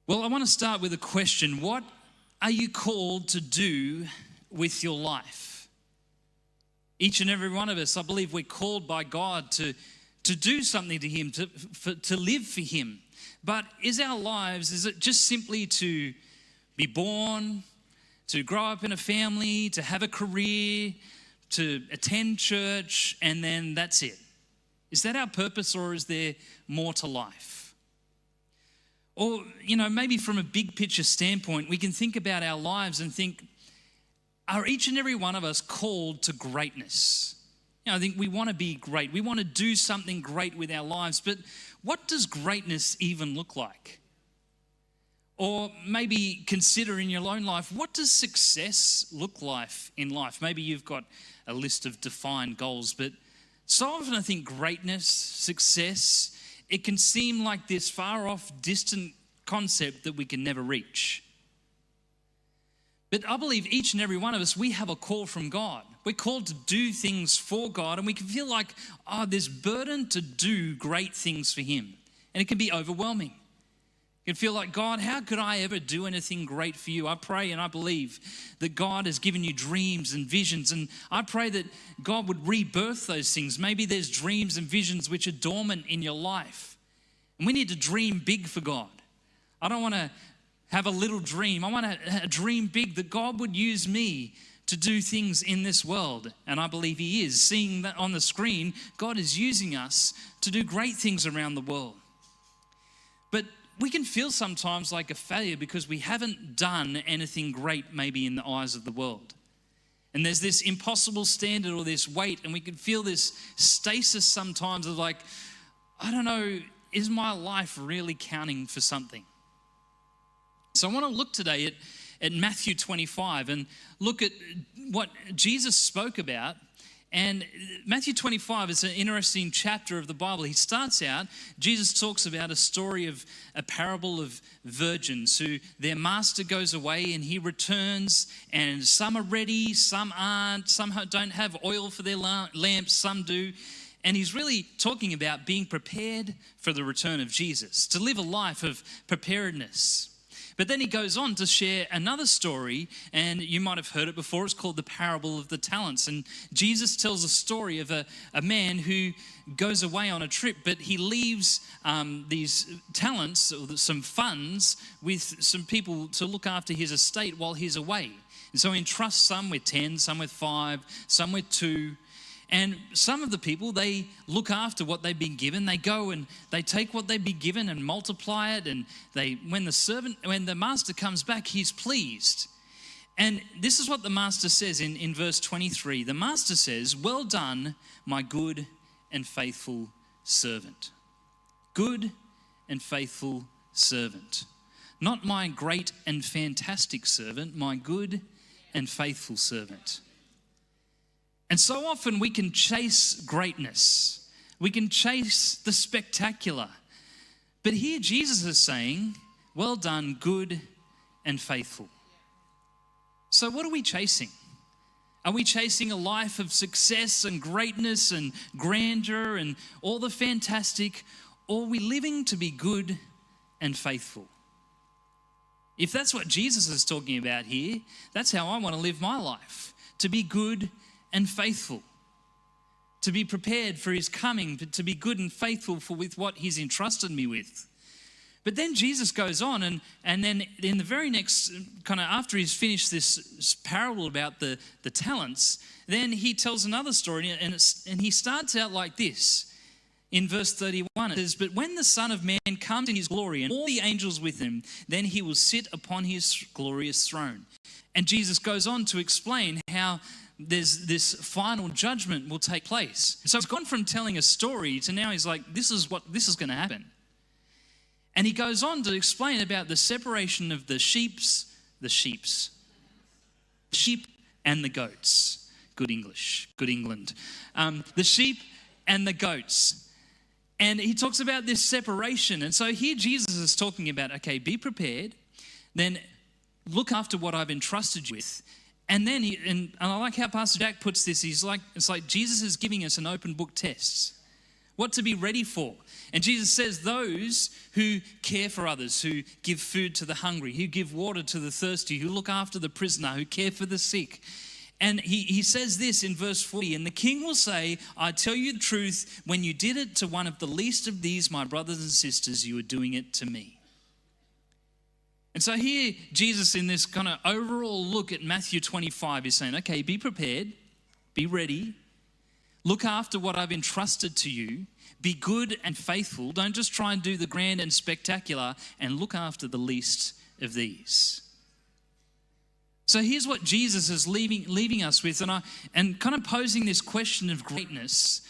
Well, I want to start with a question. What are you called to do with your life? Each and every one of us, I believe we're called by God to do something to Him, to live for Him. But is it just simply to be born, to grow up in a family, to have a career, to attend church, and then that's it? Is that our purpose, or is there more to life? Or, maybe from a big picture standpoint, we can think about our lives and think, are each and every one of us called to greatness? I think we want to be great. We want to do something great with our lives, but what does greatness even look like? Or maybe consider in your own life, what does success look like in life? Maybe you've got a list of defined goals, but so often I think greatness, success, it can seem like this far off, distant concept that we can never reach. But I believe each and every one of us, we have a call from God. We're called to do things for God, and we can feel like, this burden to do great things for Him. And it can be overwhelming. You can feel like, God, how could I ever do anything great for you? I pray and I believe that God has given you dreams and visions, and I pray that God would rebirth those things. Maybe there's dreams and visions which are dormant in your life, and we need to dream big for God. I don't want to have a little dream. I want to dream big, that God would use me to do things in this world, and I believe He is. Seeing that on the screen, God is using us to do great things around the world. But we can feel sometimes like a failure because we haven't done anything great maybe in the eyes of the world. And there's this impossible standard or this weight, and we can feel this stasis sometimes of like, I don't know, is my life really counting for something? So I want to look today at Matthew 25 and look at what Jesus spoke about. And Matthew 25 is an interesting chapter of the Bible. He starts out, Jesus talks about a story of a parable of virgins who their master goes away and he returns, and some are ready, some aren't, some don't have oil for their lamps, some do. And he's really talking about being prepared for the return of Jesus, to live a life of preparedness. But then he goes on to share another story, and you might have heard it before. It's called the parable of the talents. And Jesus tells a story of a man who goes away on a trip, but he leaves these talents, or some funds, with some people to look after his estate while he's away. And so he entrusts some with 10, some with 5, some with 2. And some of the people, they look after what they've been given. They go and they take what they've been given and multiply it. And when the master comes back, he's pleased. And this is what the master says in verse 23. The master says, "Well done, my good and faithful servant." Good and faithful servant. Not my great and fantastic servant, my good and faithful servant. And so often we can chase greatness. We can chase the spectacular. But here Jesus is saying, well done, good and faithful. So what are we chasing? Are we chasing a life of success and greatness and grandeur and all the fantastic? Or are we living to be good and faithful? If that's what Jesus is talking about here, that's how I want to live my life. To be good and faithful, to be prepared for His coming, to be good and faithful with what He's entrusted me with. But then Jesus goes on, and then in the very next, kind of after he's finished this parable about the talents, then he tells another story, and he starts out like this. In verse 31, it says, "But when the Son of Man comes in His glory and all the angels with Him, then He will sit upon His glorious throne." And Jesus goes on to explain how there's this final judgment will take place. So it's gone from telling a story to now he's like, this is going to happen. And he goes on to explain about the separation of the sheep and the goats. Good English, good England. The sheep and the goats. And he talks about this separation. And so here Jesus is talking about, okay, be prepared, then look after what I've entrusted you with. And then, and I like how Pastor Jack puts this, it's like Jesus is giving us an open book test. what to be ready for. And Jesus says those who care for others, who give food to the hungry, who give water to the thirsty, who look after the prisoner, who care for the sick. And he says this in verse 40, and the king will say, I tell you the truth, when you did it to one of the least of these, my brothers and sisters, you are doing it to me. And so here, Jesus, in this kind of overall look at Matthew 25, is saying, okay, be prepared, be ready, look after what I've entrusted to you, be good and faithful. Don't just try and do the grand and spectacular, and look after the least of these. So here's what Jesus is leaving us with, and kind of posing this question of greatness.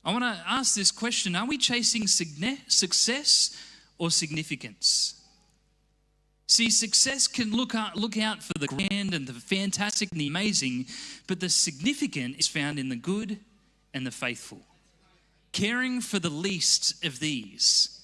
I want to ask this question: are we chasing success or significance? See, success can look out for the grand and the fantastic and the amazing, but the significant is found in the good and the faithful. Caring for the least of these.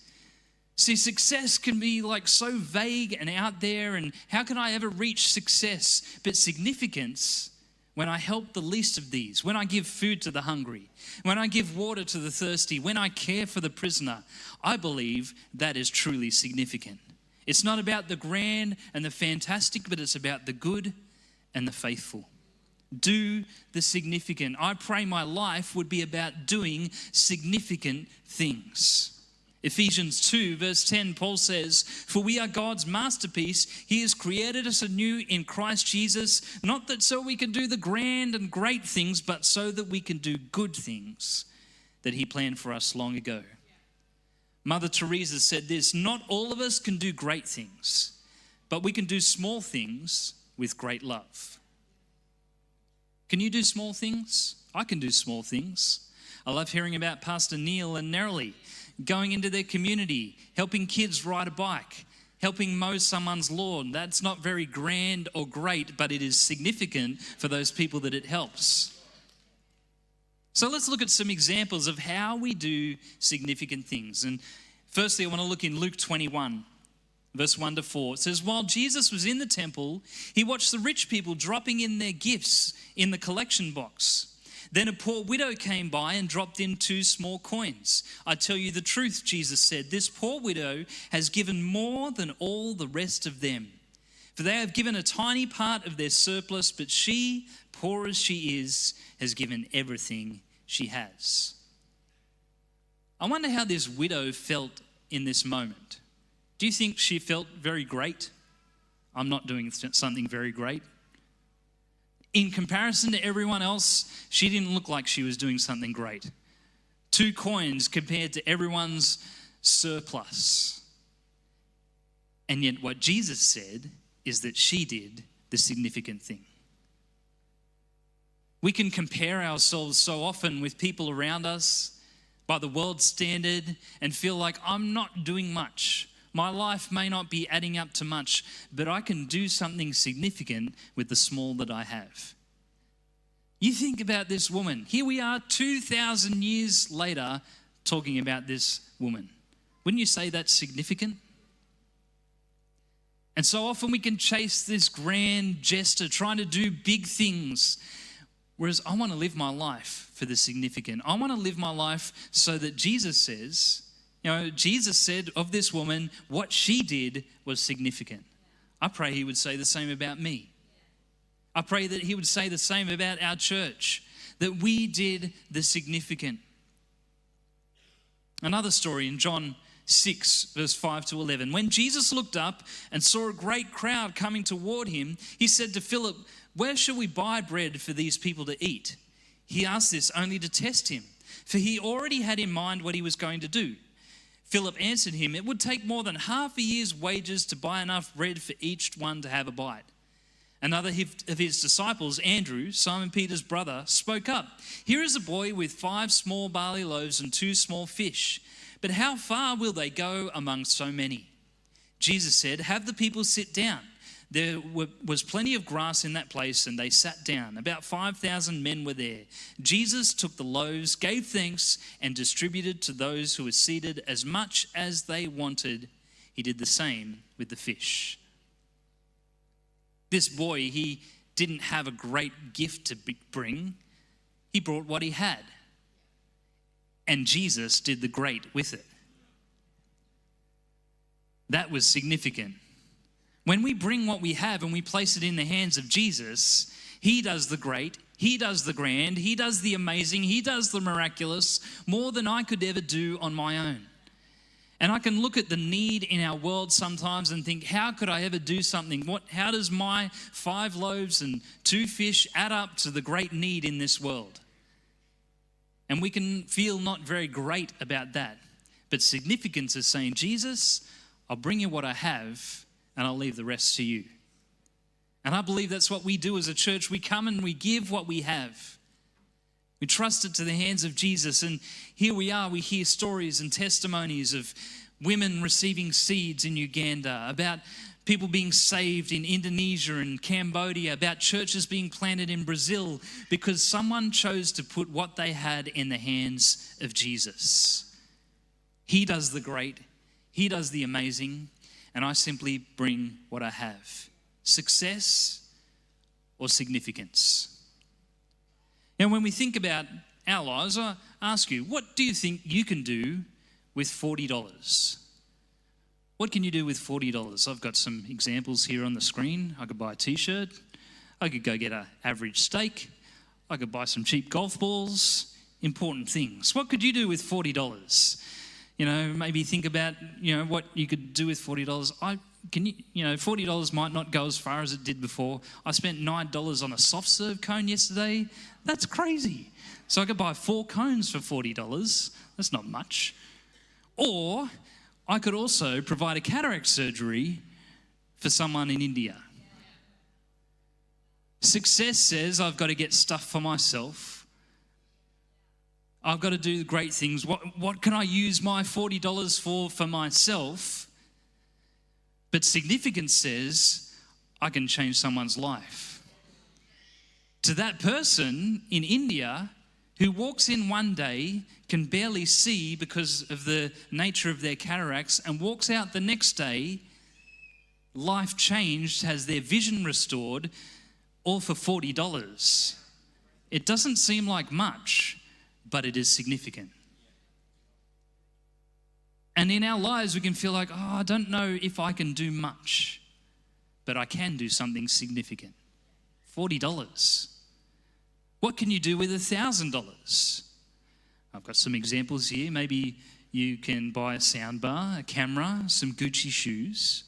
See, success can be like so vague and out there, and how can I ever reach success? But significance, when I help the least of these, when I give food to the hungry, when I give water to the thirsty, when I care for the prisoner, I believe that is truly significant. It's not about the grand and the fantastic, but it's about the good and the faithful. Do the significant. I pray my life would be about doing significant things. Ephesians 2 verse 10, Paul says, for we are God's masterpiece. He has created us anew in Christ Jesus, not that so we can do the grand and great things, but so that we can do good things that he planned for us long ago. Mother Teresa said this, not all of us can do great things, but we can do small things with great love. Can you do small things? I can do small things. I love hearing about Pastor Neil and Nerily going into their community, helping kids ride a bike, helping mow someone's lawn. That's not very grand or great, but it is significant for those people that it helps. So let's look at some examples of how we do significant things. And firstly, I want to look in Luke 21, verse 1 to 4. It says, while Jesus was in the temple, he watched the rich people dropping in their gifts in the collection box. Then a poor widow came by and dropped in 2 small coins. I tell you the truth, Jesus said, this poor widow has given more than all the rest of them. For they have given a tiny part of their surplus, but she, poor as she is, has given everything she has. I wonder how this widow felt in this moment. Do you think she felt very great? I'm not doing something very great. In comparison to everyone else, she didn't look like she was doing something great. 2 coins compared to everyone's surplus. And yet what Jesus said is that she did the significant thing. We can compare ourselves so often with people around us by the world's standard and feel like I'm not doing much. My life may not be adding up to much, but I can do something significant with the small that I have. You think about this woman. Here we are 2,000 years later talking about this woman. Wouldn't you say that's significant? And so often we can chase this grand gesture, trying to do big things, whereas I want to live my life for the significant. I want to live my life so that Jesus says, Jesus said of this woman, what she did was significant. I pray he would say the same about me. I pray that he would say the same about our church, that we did the significant. Another story in John 6, verse 5 to 11. When Jesus looked up and saw a great crowd coming toward him, he said to Philip, where shall we buy bread for these people to eat? He asked this only to test him, for he already had in mind what he was going to do. Philip answered him, it would take more than half a year's wages to buy enough bread for each one to have a bite. Another of his disciples, Andrew, Simon Peter's brother, spoke up. Here is a boy with 5 small barley loaves and 2 small fish. But how far will they go among so many? Jesus said, have the people sit down. There was plenty of grass in that place, and they sat down. About 5,000 men were there. Jesus took the loaves, gave thanks, and distributed to those who were seated as much as they wanted. He did the same with the fish. This boy, he didn't have a great gift to bring. He brought what he had. and Jesus did the great with it. That was significant. When we bring what we have and we place it in the hands of Jesus, he does the great, he does the grand, he does the amazing, he does the miraculous, more than I could ever do on my own. And I can look at the need in our world sometimes and think, how could I ever do something? How does my 5 loaves and 2 fish add up to the great need in this world? And we can feel not very great about that. But significance is saying, Jesus, I'll bring you what I have and I'll leave the rest to you. And I believe that's what we do as a church. We come and we give what we have. We trust it to the hands of Jesus. And here we are, we hear stories and testimonies of women receiving seeds in Uganda, about people being saved in Indonesia and Cambodia, about churches being planted in Brazil because someone chose to put what they had in the hands of Jesus. He does the great, he does the amazing, and I simply bring what I have. Success or significance? Now, when we think about our lives, I ask you, what do you think you can do with $40? What can you do with $40? I've got some examples here on the screen. I could buy a t-shirt. I could go get an average steak. I could buy some cheap golf balls. Important things. What could you do with $40? Maybe think about, what you could do with $40. $40 might not go as far as it did before. I spent $9 on a soft serve cone yesterday. That's crazy. So I could buy 4 cones for $40. That's not much. Or I could also provide a cataract surgery for someone in India. Success says I've got to get stuff for myself. I've got to do great things. What can I use my $40 for myself? But significance says I can change someone's life. To that person in India who walks in one day, can barely see because of the nature of their cataracts, and walks out the next day, life changed, has their vision restored, all for $40. It doesn't seem like much, but it is significant. And in our lives, we can feel like, I don't know if I can do much, but I can do something significant. $40. What can you do with $1,000? I've got some examples here. Maybe you can buy a soundbar, a camera, some Gucci shoes.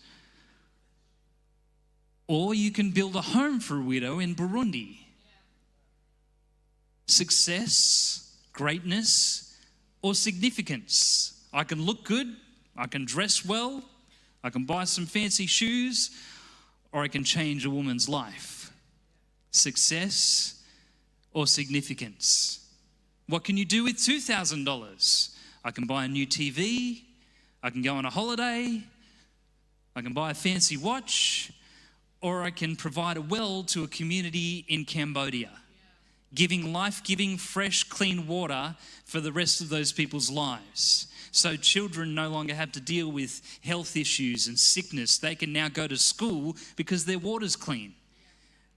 Or you can build a home for a widow in Burundi. Success, greatness, or significance. I can look good, I can dress well, I can buy some fancy shoes, or I can change a woman's life. Success or significance. What can you do with $2,000? I can buy a new TV, I can go on a holiday, I can buy a fancy watch, or I can provide a well to a community in Cambodia, giving life-giving, fresh, clean water for the rest of those people's lives. So children no longer have to deal with health issues and sickness. They can now go to school because their water's clean.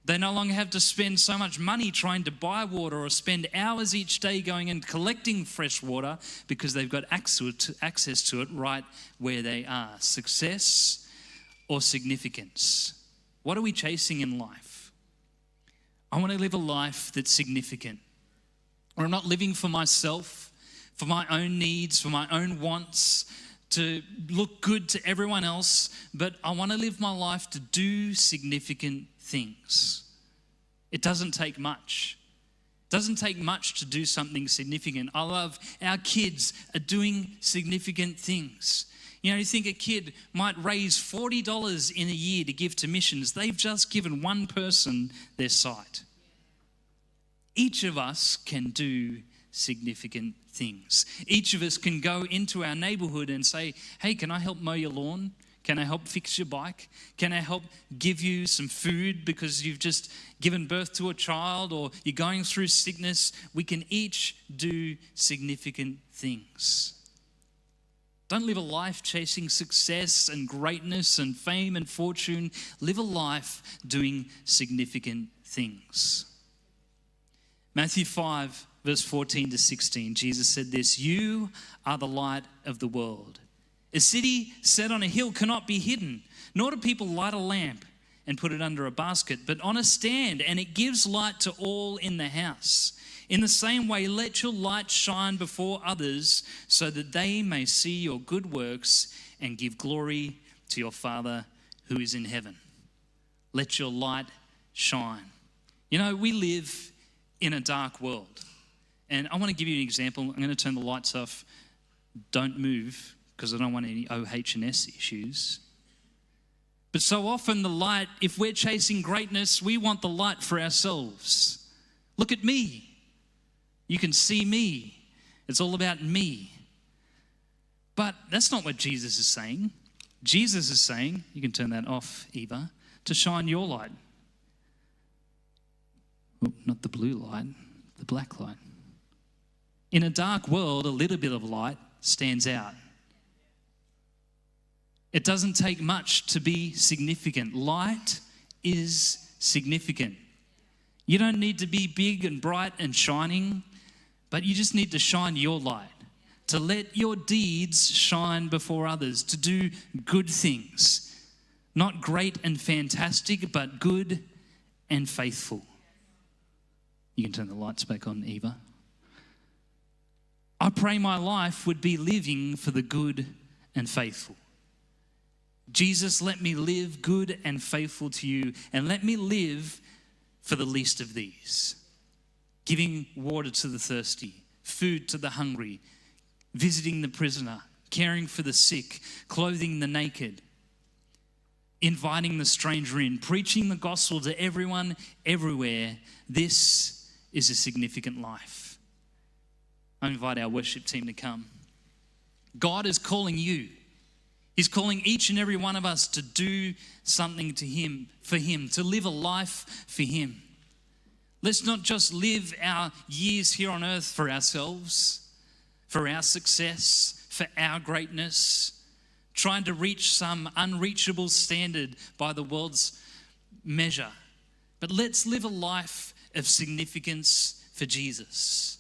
They no longer have to spend so much money trying to buy water or spend hours each day going and collecting fresh water because they've got access to it right where they are. Success or significance? What are we chasing in life? I want to live a life that's significant. Or I'm not living for myself, for my own needs, for my own wants, to look good to everyone else, but I want to live my life to do significant things. It doesn't take much. It doesn't take much to do something significant. I love our kids are doing significant things. You think a kid might raise $40 in a year to give to missions. They've just given one person their sight. Each of us can do significant things. Each of us can go into our neighborhood and say, hey, can I help mow your lawn? Can I help fix your bike? Can I help give you some food because you've just given birth to a child or you're going through sickness? We can each do significant things. Don't live a life chasing success and greatness and fame and fortune. Live a life doing significant things. Matthew 5, verse 14 to 16, Jesus said this, "You are the light of the world. A city set on a hill cannot be hidden, nor do people light a lamp and put it under a basket, but on a stand, and it gives light to all in the house. In the same way, let your light shine before others so that they may see your good works and give glory to your Father who is in heaven." Let your light shine. You know, we live in a dark world. And I want to give you an example. I'm going to turn the lights off. Don't move, because I don't want any OH&S issues. But so often the light, if we're chasing greatness, we want the light for ourselves. Look at me. You can see me. It's all about me. But that's not what Jesus is saying. Jesus is saying, you can turn that off, Eva, to shine your light. Oh, not the blue light, the black light. In a dark world, a little bit of light stands out. It doesn't take much to be significant. Light is significant. You don't need to be big and bright and shining, but you just need to shine your light, to let your deeds shine before others, to do good things. Not great and fantastic, but good and faithful. You can turn the lights back on, Eva. I pray my life would be living for the good and faithful. Jesus, let me live good and faithful to you, and let me live for the least of these. Giving water to the thirsty, food to the hungry, visiting the prisoner, caring for the sick, clothing the naked, inviting the stranger in, preaching the gospel to everyone, everywhere. This is a significant life. I invite our worship team to come. God is calling you. He's calling each and every one of us to do something to Him, for Him, to live a life for Him. Let's not just live our years here on earth for ourselves, for our success, for our greatness, trying to reach some unreachable standard by the world's measure. But let's live a life of significance for Jesus,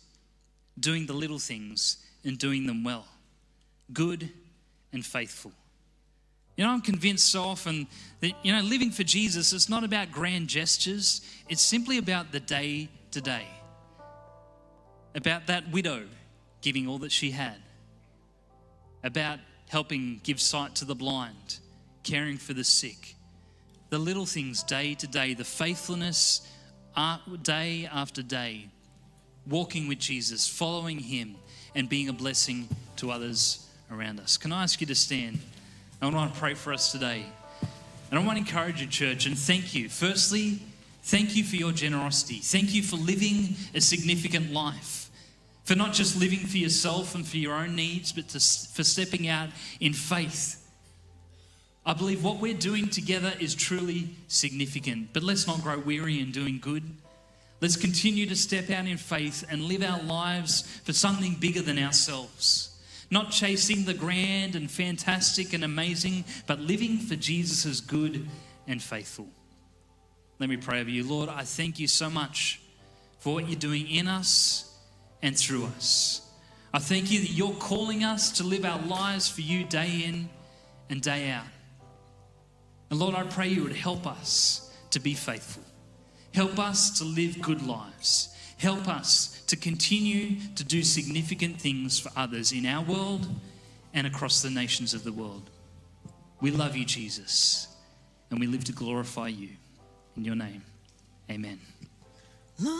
doing the little things and doing them well, good and faithful. You know, I'm convinced so often that, living for Jesus is not about grand gestures. It's simply about the day to day. About that widow giving all that she had. About helping give sight to the blind, caring for the sick. The little things day to day, the faithfulness day after day. Walking with Jesus, following Him, and being a blessing to others around us. Can I ask you to stand? I want to pray for us today. And I want to encourage you, church, and thank you. Firstly, thank you for your generosity. Thank you for living a significant life. For not just living for yourself and for your own needs, but for stepping out in faith. I believe what we're doing together is truly significant. But let's not grow weary in doing good. Let's continue to step out in faith and live our lives for something bigger than ourselves. Not chasing the grand and fantastic and amazing, but living for Jesus as good and faithful. Let me pray over you. Lord, I thank you so much for what you're doing in us and through us. I thank you that you're calling us to live our lives for you day in and day out. And Lord, I pray you would help us to be faithful. Help us to live good lives. Help us to continue to do significant things for others in our world and across the nations of the world. We love you, Jesus, and we live to glorify you. In your name, amen.